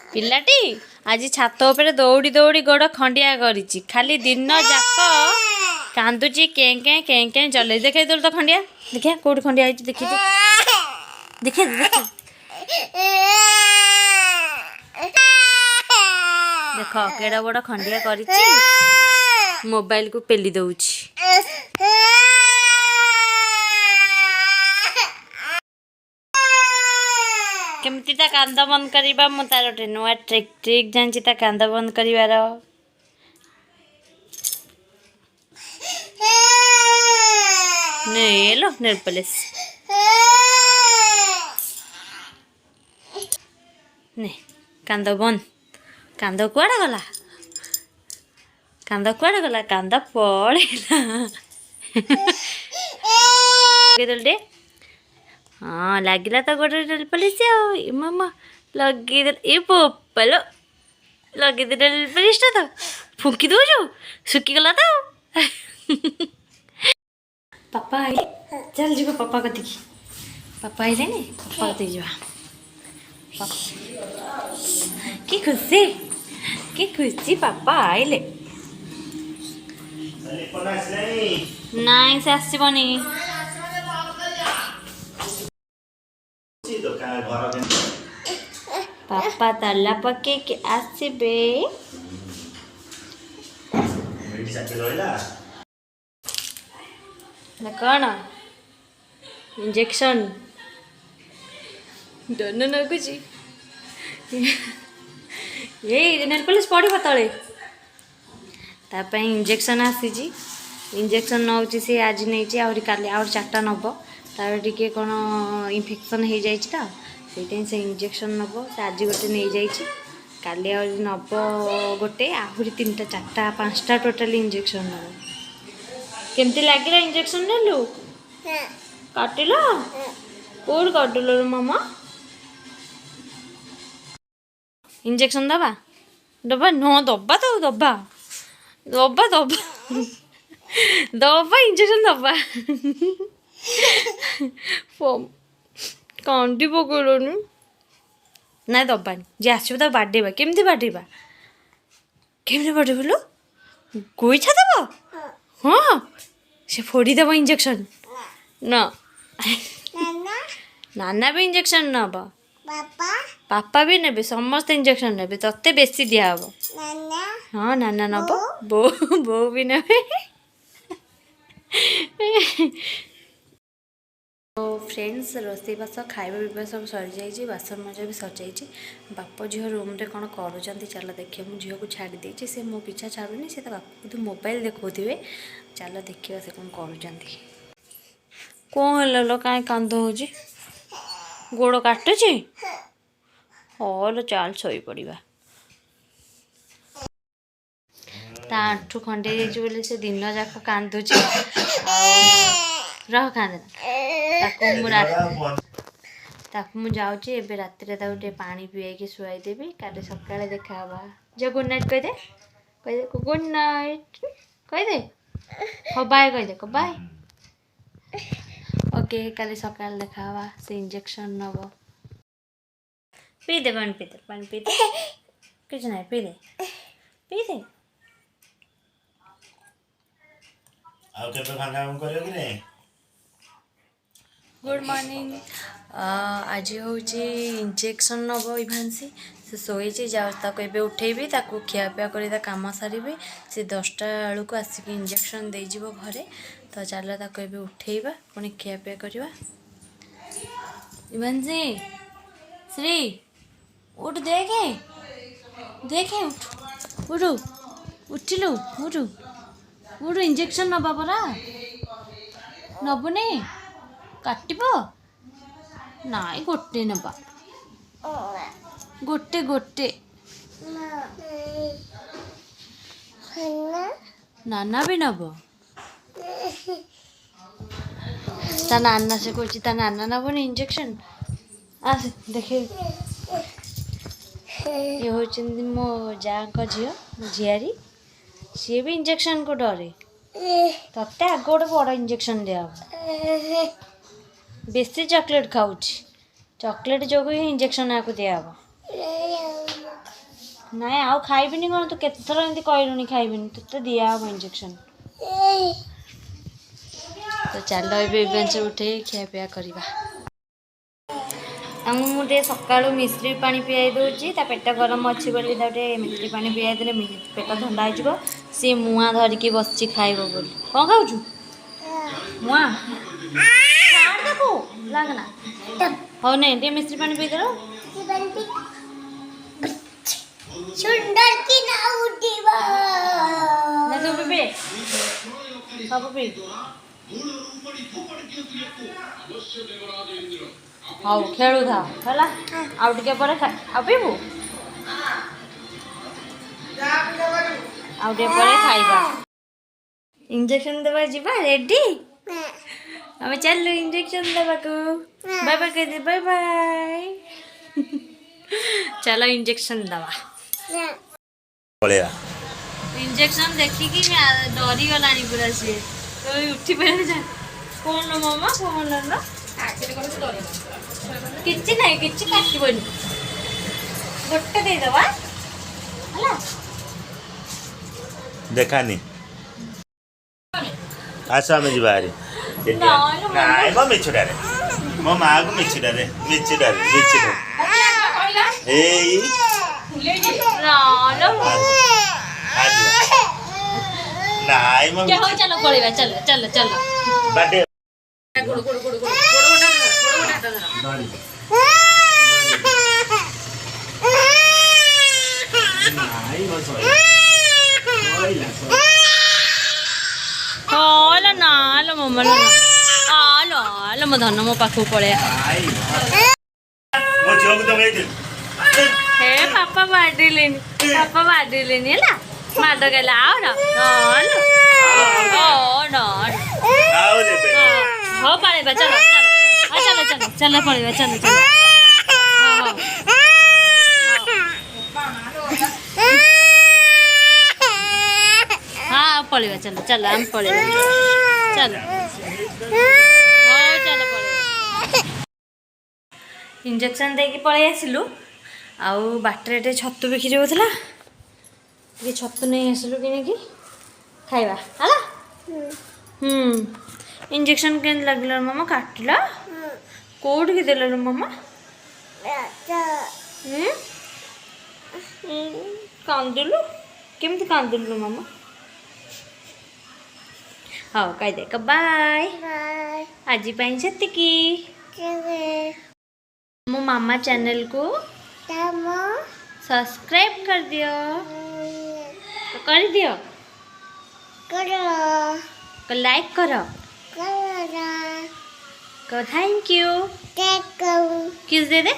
पिलाटी आज छात उपर दौड़ी दौड़ी गोड़ खंडिया करिछि खाली दिन जाक कांदुची कें कें कें कें चले देखे तो खंडिया देखिया कोड खंडिया आइछि देखि देखे देख केड़ा बड़ खंडिया करिछि मोबाइल को पेली दउछि केमती ता कांद बंद करिबा मु तार गोटे नुआ ट्रिक जानछि ता कांद बंद करिवार नेलो नेल पॉलिश ने कांद बंद कांद कुआडे गला कांद पड़ेला दे हाँ लगिला तो गोटे नेल पॉलिश मामा लगे ए पोपलो लगे नेल पॉलिश तो फुंकी दो सुखीगला तो पापा आई चल जी पापा कति पापा आइले नी पापा कति जा की खुशी पापा आइले नाई से आसबनी पापा ताला पके के आसबे कौन इंजेक्शन डर लगुच ये नेल पॉलिश पड़ो तले तापाई इंजेक्शन आसी इंजेक्शन नौ सी आज नहीं आहरी काली आउर 4टा नब तार टिके कौन इन्फेक्शन हो जाए से इंजेक्शन नब से आज गोटे नहीं जाइए काली आहरी नब गोटे आहरी 3टा 4टा 5टा टोटाल इंजेक्शन नब केमती लगे इंजेक्शन नेलु काटिल कौन काटिल मामा इंजेक्शन दबा दबा न दबा तो दबा दबा दबा दबा इंजेक्शन दबा कांदी पकड़नी ना दबानी जे आसो तो बाडेबा केमती बाडेबा केमती बाडेबलो गोईठा दब हाँ से फोड़ीदेव इंजेक्शन न नाना भी इंजेक्शन नब पापा भी ने समस्त इंजेक्शन ने तत्ते बेसी दिहब हाँ नाना नब बो भी ने तो फ्रेंड्स रोसईबास खाଇବା पिवा सब सरी जाइए बासन मजा भी सर जाइए बाप झील रूम रे कौन कर चल देखिए मुझे झील को छाड़ी देती से मो पिछा छाड़ूनी से बाप मोबाइल देखा चल देखा से कौन कर कौन है कहीं कांद हो गोड़ काटुची हल चाल शई पड़ा ता आंठू खंडे जाइए से दिन जाक कांदुची रह कांदना ताकू जाऊँगी एबे रात पानी पियाई शुआईदेवी काली सका देखा जो गुड नाइट कहीदे गुड नाइट कहीदे हाँ बाय कहीदे बाय ओके काली सका देखा से इंजेक्शन नब पीदे पानी पीदे किछ ना पीदे गुड मॉर्निंग आज हूँ इंजेक्शन नब इभांशी से शोची जाऊँ उठेबी खियापिया कर कम सारी से 10टा बेलू को आसिक इंजेक्शन देजी घरे तो चल उठेबा पुणी खियापिया करवा इभांशी श्री उठ देखे देखे उठ उठिलु उठ इंजेक्शन नबा परा नबुनी काटब नाई गोटे नबा गोटे गोटे नाना भी नब ता नाना से कह ता नाना नबनी इंजेक्शन आस देखे ये हूँ मो जा झील मो झियारी सी भी इंजेक्शन को डरे तत्ते आग गोटे बड़ इंजेक्शन दिया बेसी चॉकलेट खाऊँ चॉकलेट जो ही इंजेक्शन आपको दिया ନାଇଁ ଆଉ ଖାଇବିନି କ'ଣ ତୁ କେତେଥର ଏମିତି କହିଲୁଣି ଖାଇବିନି ତୋତେ ଦିଆହବ ଇଞ୍ଜେକ୍ସନ୍। ତ ଚାଲ ଏବେ ଇଭେଣ୍ଟ ଉଠେଇ ଖିଆପିଆ କରିବା। ତାଙ୍କୁ ମୁଁ ଟିକେ ସକାଳୁ ମିଶ୍ରି ପାଣି ପିଆଇ ଦେଉଛି ତା ପେଟ ଗରମ ଅଛି ବୋଲି ତାକୁ ଟିକେ ମିଶ୍ରି ପାଣି ପିଆଇ ଦେଲେ ପେଟ ଥଣ୍ଡା ହେଇଯିବ। ସିଏ ମୁଆଁ ଧରିକି ବସିଛି ଖାଇବ ବୋଲି। କ'ଣ ଖାଉଛୁ? ମୁଆଁ ତାକୁ ଲାଗନା। ହଉ ନାଇଁ ଟିକେ ମିଶ୍ରି ପାଣି ପିଇଦେଲ। ସୁନ୍ଦର କି ନା ଉଠିବ ନା ସବୁ ପିଇ ସବୁ ପିଇ। ହଉ ଖେଳୁଥା ହେଲା ଆଉ ଟିକେ ପରେ ଆଉ ପିଇବୁ ଆଉ ଟିକେ ପରେ ଖାଇବା। ଇଞ୍ଜେକ୍ସନ ଦେବା ଯିବା ରେଡି ଆମେ ଚାଲୁ ଇଞ୍ଜେକ୍ସନ ଦେବାକୁ। ବାय ବାय କହିଦେ ବାय ବାय। ଚାଲ ଇଞ୍ଜେକ୍ସନ ଦେବା। इंजेक्शन देखिकी डरी गलानी पूरा सी तो उठी पे कौन मामा कौन ना किछि नहीं किछि काटबनी गोटे दे दवा हला देखानी आसा में जिबारी नाइ मो मिछुडारे मो मां को मिछुडारे एई ना नाइ मो क्या हो चलो पड़ेगा चलो चलो चलो बर्थडे गुड़ गुड़ गुड़ गुड़ गुड़ उठा नाइ मो ओला ना लो मम्मा लो आलो आलो मो धन मो पाखु पड़े मो जोग तो गई हे पापा बाडी लेनी है ना मार दो गला आओ ना आलो ओ ना आओ दे बे हो पड़े बा चलो चलो चलो चलो पड़े चलो चलो हां हां पड़े चलो चलो हम पड़े चलो हो चलो पड़े इंजेक्शन दे के पळे आसिलु आउ बाटरे टे छतु बिखिरी होतला ये छतु नहीं आसिलु कि खाइबा हला इंजेक्शन केन लागला मामा काटला कोड के देला मामा कांदुलु केमति कांदुलु मामा हाँ कह दे बाय आज की मो मामा चैनल को सब्सक्राइब कर दियो तो कर दियो को लाइक करो को थैंक यू किस दे दे